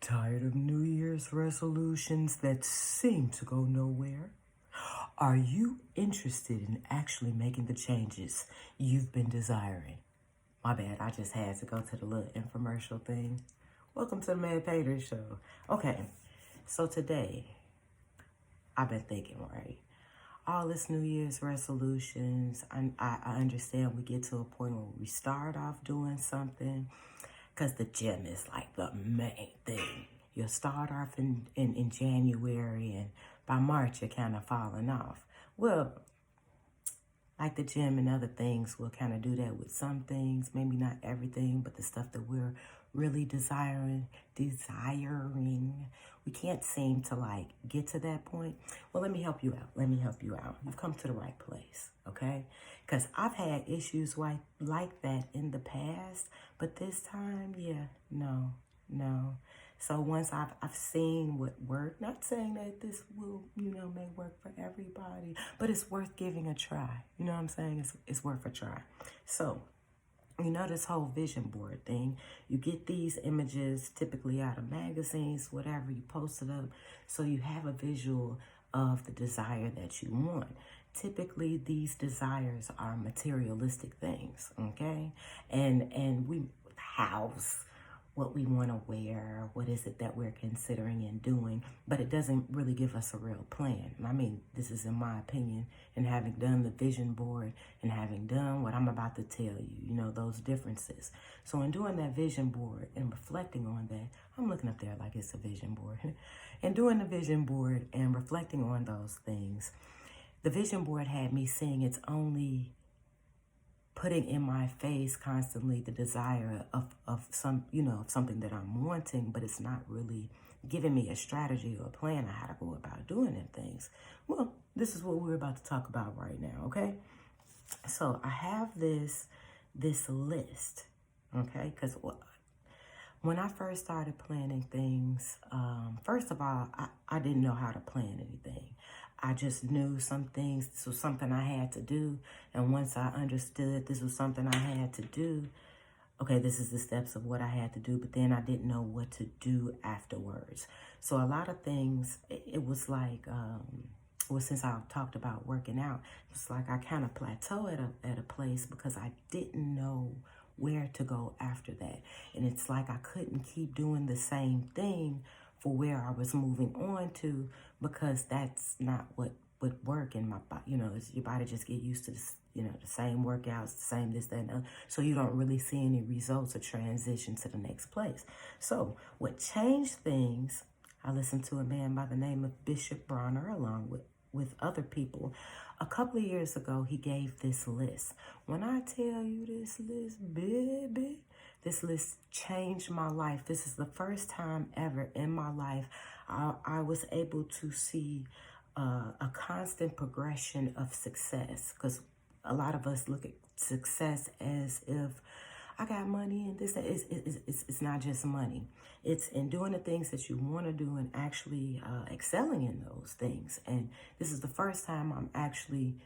Tired of New Year's resolutions that seem to go nowhere? Are you interested in actually making the changes you've been desiring? My bad, I just had to go to the little infomercial thing. Welcome to the Mad Pater Show. Okay, so today, I've been thinking, right? All this New Year's resolutions, I understand we get to a point where we start off doing something because the gym is like the main thing. You'll start off in January, and by March, you're kind of falling off. Well, like the gym and other things, we'll kind of do that with some things, maybe not everything, but the stuff that we're really desiring, we can't seem to like get to that point. Well, let me help you out. You've come to the right place, okay? Because I've had issues like that in the past, but this time, yeah, no. So once I've seen what worked, not saying that this will, may work for everybody, but it's worth giving a try. You know what I'm saying? It's worth a try. So, this whole vision board thing, you get these images typically out of magazines, whatever, you post it up. So you have a visual of the desire that you want. Typically, these desires are materialistic things, okay? And we house what we want to wear, what is it that we're considering and doing, but it doesn't really give us a real plan. I mean, this is in my opinion, and having done the vision board and having done what I'm about to tell you, those differences. So in doing that vision board and reflecting on that, I'm looking up there like it's a vision board, and doing the vision board and reflecting on those things, the vision board had me seeing it's only putting in my face constantly the desire of something that I'm wanting, but it's not really giving me a strategy or a plan on how to go about doing them things. Well, this is what we're about to talk about right now, okay? So I have this list, okay? Because when I first started planning things, first of all, I didn't know how to plan anything. I just knew some things, this was something I had to do. And once I understood this was something I had to do, okay, this is the steps of what I had to do, but then I didn't know what to do afterwards. So a lot of things, it was like, since I talked about working out, it's like I kind of plateaued at a place because I didn't know where to go after that. And it's like I couldn't keep doing the same thing for where I was moving on to, because that's not what would work in my body. Your body just get used to this, the same workouts, the same this, that, and other. So you don't really see any results or transition to the next place. So what changed things, I listened to a man by the name of Bishop Bronner along with other people. A couple of years ago, he gave this list. When I tell you this list, baby, this list changed my life. This is the first time ever in my life I was able to see a constant progression of success. Because a lot of us look at success as if I got money and this. It's not just money. It's in doing the things that you want to do and actually excelling in those things. And this is the first time I'm actually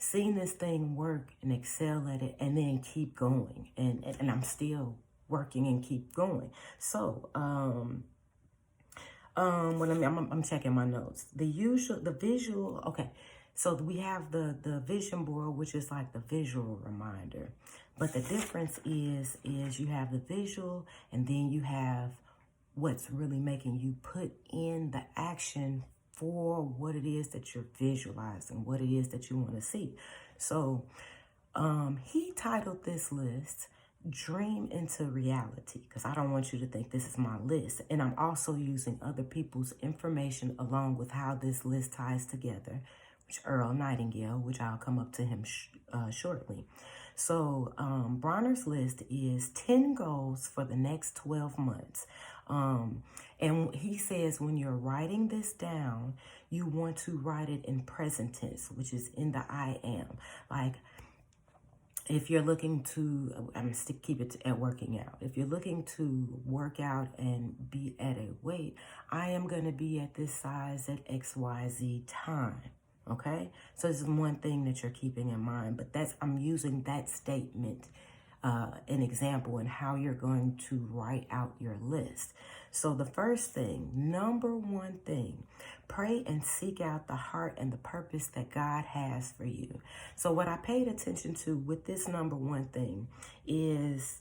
seeing this thing work and excel at it and then keep going. And I'm still working and keep going. So, I'm checking my notes. The visual, okay. So we have the vision board, which is like the visual reminder. But the difference is you have the visual and then you have what's really making you put in the action for what it is that you're visualizing, what it is that you want to see. So he titled this list, Dream into Reality, because I don't want you to think this is my list. And I'm also using other people's information along with how this list ties together, which Earl Nightingale, which I'll come up to him shortly. So Bronner's list is 10 goals for the next 12 months. And he says when you're writing this down, you want to write it in present tense, which is in the I am. Like, if you're looking to, I'm going to keep it at working out. If you're looking to work out and be at a weight, I am going to be at this size at XYZ time. Okay? So this is one thing that you're keeping in mind, but I'm using that statement an example in how you're going to write out your list. So the first thing, number one thing, pray and seek out the heart and the purpose that God has for you. So what I paid attention to with this number one thing is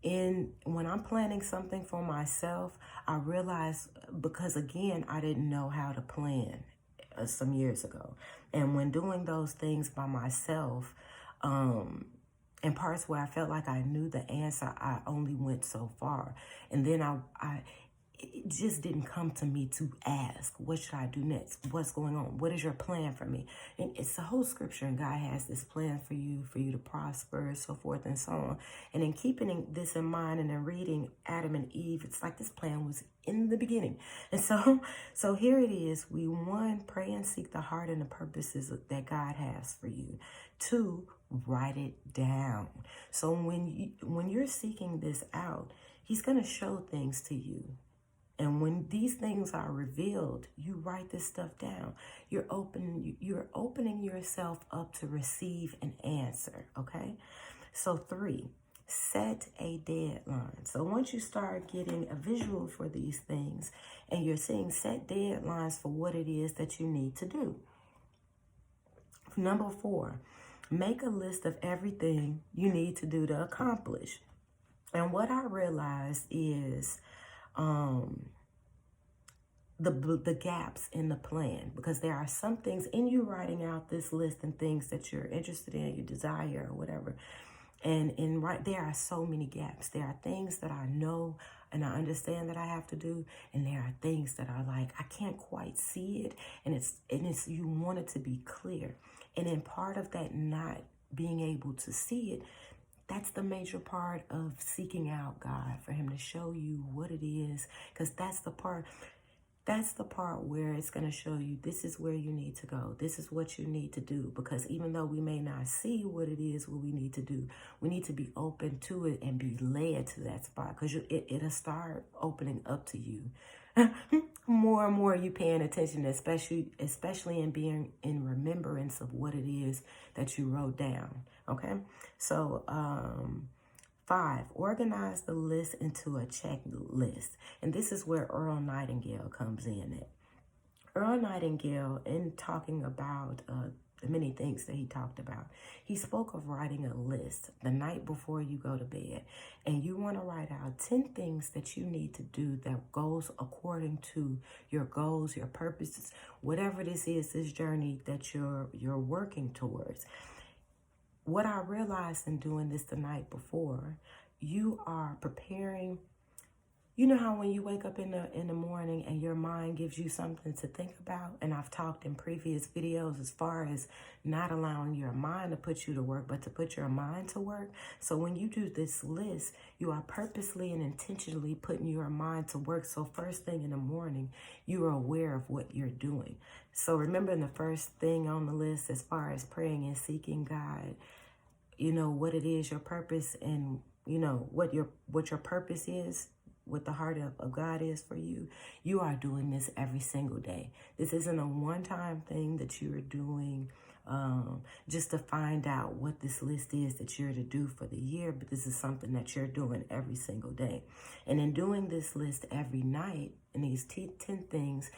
when I'm planning something for myself, I realize, because again, I didn't know how to plan some years ago. And when doing those things by myself, in parts where I felt like I knew the answer, I only went so far. And then it just didn't come to me to ask, what should I do next? What's going on? What is your plan for me? And it's the whole scripture, and God has this plan for you to prosper, so forth and so on. And in keeping this in mind and in reading Adam and Eve, it's like this plan was in the beginning. And so here it is. We, one, pray and seek the heart and the purposes that God has for you. Two, write it down. So when you're seeking this out, He's going to show things to you. And when these things are revealed, you write this stuff down. You're opening yourself up to receive an answer, okay? So 3, set a deadline. So once you start getting a visual for these things and you're seeing, set deadlines for what it is that you need to do. Number 4, make a list of everything you need to do to accomplish. And what I realized is the gaps in the plan, because there are some things in you writing out this list and things that you're interested in, you desire or whatever. And there are so many gaps. There are things that I know and I understand that I have to do, and there are things that are like I can't quite see it, and it's you want it to be clear. And in part of that not being able to see it, that's the major part of seeking out God, for Him to show you what it is, because that's the part where it's going to show you this is where you need to go. This is what you need to do. Because even though we may not see what it is, what we need to do, we need to be open to it and be led to that spot, because it'll start opening up to you. More and more you paying attention, especially in being in remembrance of what it is that you wrote down. Okay, so 5, organize the list into a checklist. And this is where Earl Nightingale comes in at. Earl Nightingale, in talking about the many things that he talked about, he spoke of writing a list the night before you go to bed. And you want to write out 10 things that you need to do that goes according to your goals, your purposes, whatever this is, this journey that you're working towards. What I realized in doing this the night before, you are preparing. You know how when you wake up in the morning and your mind gives you something to think about? And I've talked in previous videos as far as not allowing your mind to put you to work, but to put your mind to work. So when you do this list, you are purposely and intentionally putting your mind to work. So first thing in the morning, you are aware of what you're doing. So remember the first thing on the list as far as praying and seeking God, you know, what it is, your purpose, and you know what your purpose is, what the heart of God is for you. You are doing this every single day. This isn't a one-time thing that you are doing just to find out what this list is that you're to do for the year, but this is something that you're doing every single day. And in doing this list every night, and these 10 things,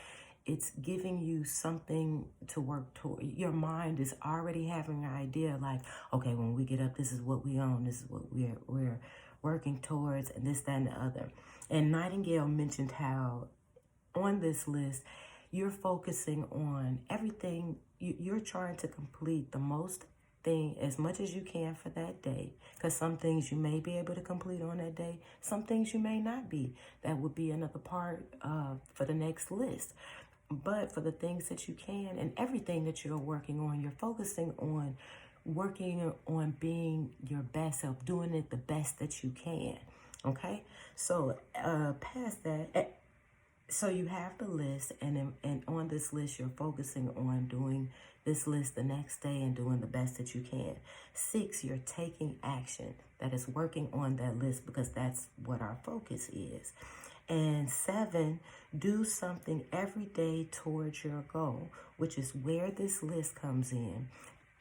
it's giving you something to work toward. Your mind is already having an idea like, okay, when we get up, this is what we own, this is what we're working towards, and this, that, and the other. And Nightingale mentioned how on this list, you're focusing on everything. You're trying to complete the most thing as much as you can for that day, because some things you may be able to complete on that day, some things you may not be. That would be another part for the next list. But for the things that you can and everything that you're working on, you're focusing on working on being your best self, doing it the best that you can. Okay, so past that, so you have the list, and on this list, you're focusing on doing this list the next day and doing the best that you can. 6, you're taking action that is working on that list, because that's what our focus is. And 7, do something every day towards your goal, which is where this list comes in.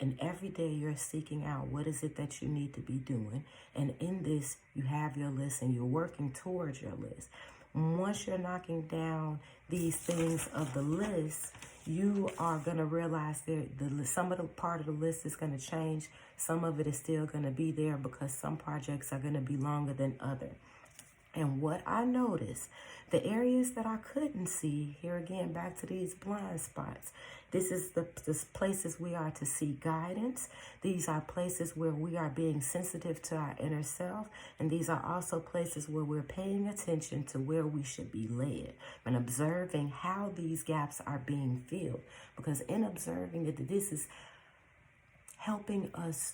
And every day you're seeking out what is it that you need to be doing. And in this, you have your list and you're working towards your list. Once you're knocking down these things of the list, you are going to realize that some of the part of the list is going to change. Some of it is still going to be there because some projects are going to be longer than others. And what I noticed, the areas that I couldn't see, here again, back to these blind spots. This is the places we are to seek guidance. These are places where we are being sensitive to our inner self. And these are also places where we're paying attention to where we should be led and observing how these gaps are being filled. Because in observing it, this is helping us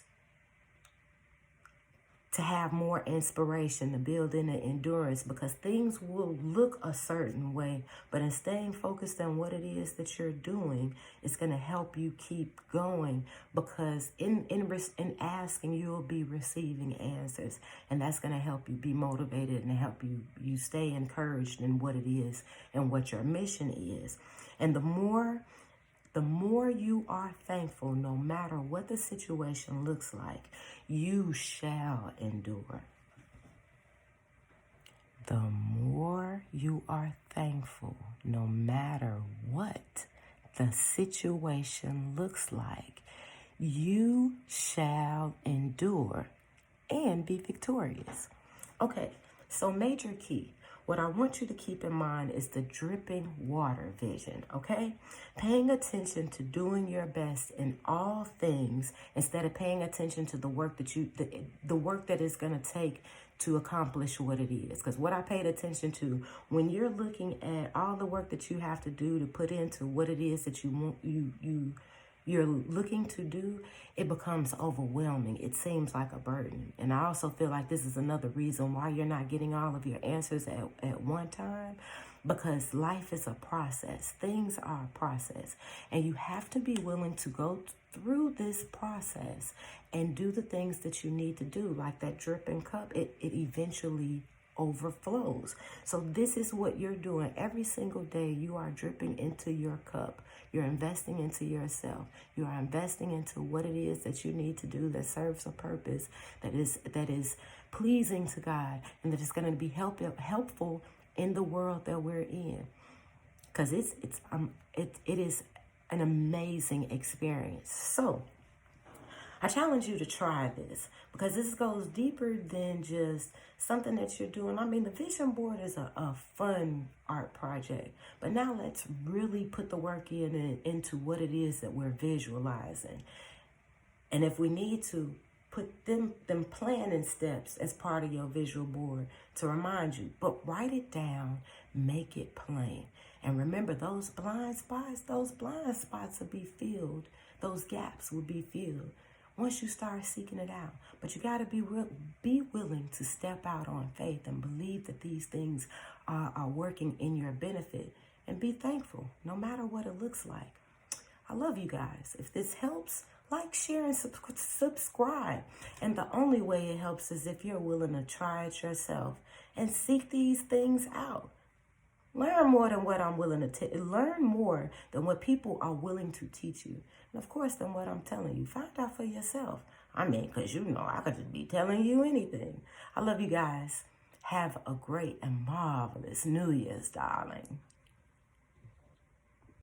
to have more inspiration, to build in the endurance, because things will look a certain way, but in staying focused on what it is that you're doing, it's going to help you keep going, because in asking, you'll be receiving answers, and that's going to help you be motivated and help you stay encouraged in what it is and what your mission is. And the more you are thankful, no matter what the situation looks like, you shall endure. The more you are thankful, no matter what the situation looks like, you shall endure and be victorious. Okay, so major key. What I want you to keep in mind is the dripping water vision, okay? Paying attention to doing your best in all things instead of paying attention to the work that the work that is going to take to accomplish what it is. Because what I paid attention to, when you're looking at all the work that you have to do to put into what it is that you're looking to do, it becomes overwhelming. It seems like a burden. And I also feel like this is another reason why you're not getting all of your answers at one time, because life is a process. Things are a process. And you have to be willing to go through this process and do the things that you need to do. Like that dripping cup, it eventually overflows. So this is what you're doing every single day. You are dripping into your cup. You're investing into yourself. You are investing into what it is that you need to do that serves a purpose, that is pleasing to God, and that is going to be helpful in the world that we're in. Because it is an amazing experience. So I challenge you to try this, because this goes deeper than just something that you're doing. I mean, the vision board is a fun art project, but now let's really put the work into what it is that we're visualizing. And if we need to, put them planning steps as part of your visual board to remind you, but write it down, make it plain. And remember, those blind spots will be filled. Those gaps will be filled once you start seeking it out. But you got to be willing to step out on faith and believe that these things are working in your benefit, and be thankful no matter what it looks like. I love you guys. If this helps, like, share, and subscribe. And the only way it helps is if you're willing to try it yourself and seek these things out. Learn more than what I'm willing to learn more than what people are willing to teach you. And of course, than what I'm telling you. Find out for yourself. I mean, because I could just be telling you anything. I love you guys. Have a great and marvelous New Year's, darling.